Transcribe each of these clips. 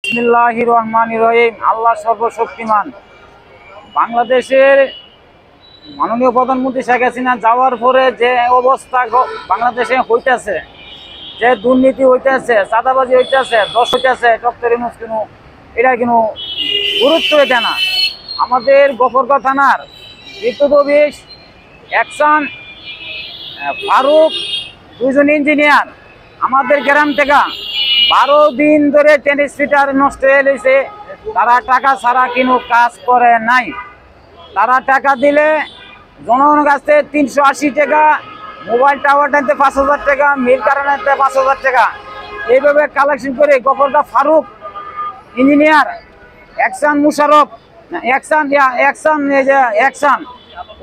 বিসমিল্লাহির রহমানির রহিম। আল্লাহ সর্বশক্তিমান। বাংলাদেশের মাননীয় প্রধানমন্ত্রী শেখ হাসিনা যাওয়ার পরে যে অবস্থা বাংলাদেশে হইতেছে, যে দুর্নীতি হইতেছে, চাঁদাবাজি হইতেছে, দশ হইতেছে, ডক্টর ইউনূস কিন্তু এটা কিন্তু গুরুত্ব দেয় না। আমাদের গফরগাঁও থানার বিদ্যুৎ অফিস অ্যাকশন ফারুক দুজন ইঞ্জিনিয়ার আমাদের গ্রাম থেকে 12 দিন ধরে টেনিস ফিটার নষ্ট হয়ে গেছে। তারা টাকা ছাড়া কোনো কাজ করে নাই। তারা টাকা দিলে জনগণের কাছে 380 টাকা, মোবাইল টাওয়ার টানতে 5000 টাকা, মিল কারণ আনতে 5000 টাকা, এইভাবে কালেকশন করে Gafargaon Faruk engineer action Musharraf action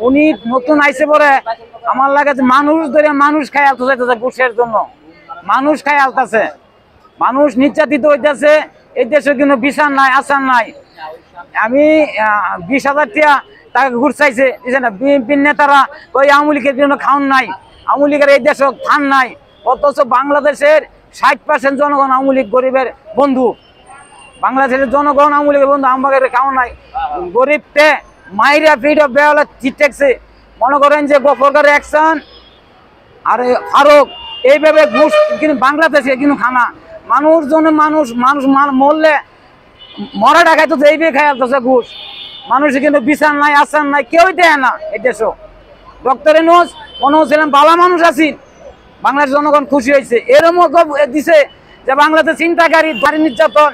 উনি নতুন আইসে পরে আমার লাগে মানুষ ধরে মানুষ খাই আলতেছে, ঘুষের জন্য মানুষ খাই আলতেছে, মানুষ নির্যাতিত হইতেছে। এই দেশে কিন্তু বিচার নাই, আচার নাই। আমি 20,000 টাকা ঘুষ চাইছে না বিএনপির নেতারা, ওই আওয়ামী লীগের জন্য খাওয়ান নাই, আওয়ামী লীগের এই দেশে খান নাই। অথচ বাংলাদেশের 60% জনগণ আওয়ামী লীগ গরিবের বন্ধু। বাংলাদেশের জনগণ আওয়ামী লীগের বন্ধু, আমাদের খাওয়ান নাই। গরিবকে মাইরা ফিরা বেওয়ালা চিটেকছে। মনে করেন যে গফরগাঁও অ্যাকশন আর ফারুক এইভাবে ঘুষ কিন্তু বাংলাদেশে কিন্তু খানা মানুষ জন্য মানুষ মরলে মরা টাকায় তো এইভাবে খাই আসতেছে ঘুষ। মানুষের কিন্তু বিচার নাই, আচার নাই, কেউই দেয় না এই দেশও। ডক্টর ইউনূস মনে হচ্ছিলাম ভালো মানুষ আছি, বাংলাদেশ জনগণ খুশি হয়েছে। এরকম দিছে যে বাংলাদেশ চিন্তাকারী নারী নির্যাতন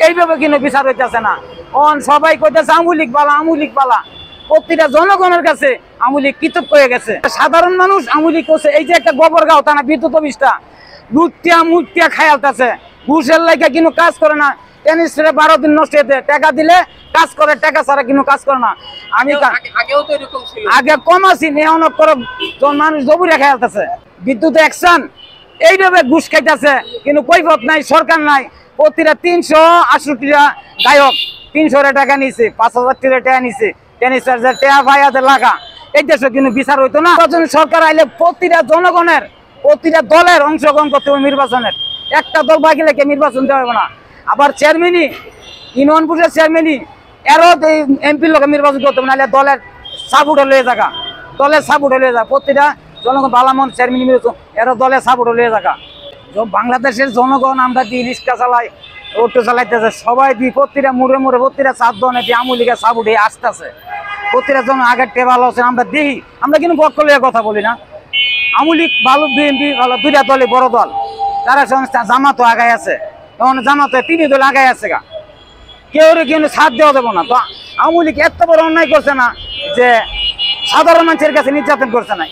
এইভাবে কিন্তু বিচার হইতেছে না। সবাই কইতেছে আওয়ামী লীগ পালা, আওয়ামী লীগ পালা। প্রতিটা জনগণের কাছে আওয়ামী লীগ কৃতজ্ঞ হয়ে গেছে। সাধারণ মানুষ আওয়ামী লীগ করছে। এই যে একটা গফরগাঁও থানা বিদ্যুৎ অফিসটা লুটিয়া মুটিয়া খায়ালতেছে, ঘুষের লাইকা কিন্তু কাজ করে না। টেনিস 12 দিন নষ্ট হতে টাকা দিলে কাজ করে, টাকা ছাড়া কিন্তু কাজ করে না। আমি আগে কম আছি, অনেক করে মানুষ জবুরে খায়ালতেছে। বিদ্যুৎ অ্যাকশন এইভাবে ঘুষ খাইতেছে, কিন্তু কৈফত নাই, সরকার নাই। প্রতিটা 368 গায়ক 300 টাকা নিছে, 5000 টাকা নিছে, টেনিস চার্জার টাকা ভাইয়াদের লাগা। এই দেশে কিন্তু বিচার হইতো না। সরকার আইলে প্রতিটা জনগণের, প্রতিটা দলের অংশগ্রহণ করতে হবে নির্বাচনের। একটা দল বাকিলে কে নির্বাচন দেওয়া হবে না। আবার চেয়ারম্যানই, ইউনিয়ন পরিষদের চেয়ারম্যানই এরও এমপির লোক নির্বাচন করতে হবে, নাহলে দলের সাপোর্ট লয়ে থাকা, দলের সাপোর্ট লয়ে যাক। প্রতিটা জনগণ বালামন চেয়ারম্যান নির্বাচন এরও দলের সাপোর্ট লয়ে থাকা। বাংলাদেশের জনগণ আমরা দিই রিক্সা চালাই, অটো চালাইতেছে, সবাই দিই। প্রতিটা মোড়ে মোড়ে প্রতিটা চার দনে দিয়ে আওয়ামী লীগের সাপোর্ট আসতেছে। প্রতিটা জন আগের টেবাল আছে, আমরা দেখি। আমরা কিন্তু পক্ষ লইয়া কথা বলি না। আওয়ামী লীগ ভালো, বিএনপি ভালো, দুইটা দলই বড় দল। তারা সংস্থা জামাতও আগায় আছে, তখন জামাতে 3 দল আগায় আছে গা, কেউ কিন্তু সাথ দেওয়া দেবো না। তো আওয়ামী লীগ এত বড় অন্যায় করছে না যে সাধারণ মানুষের কাছে নির্যাতন করছে না।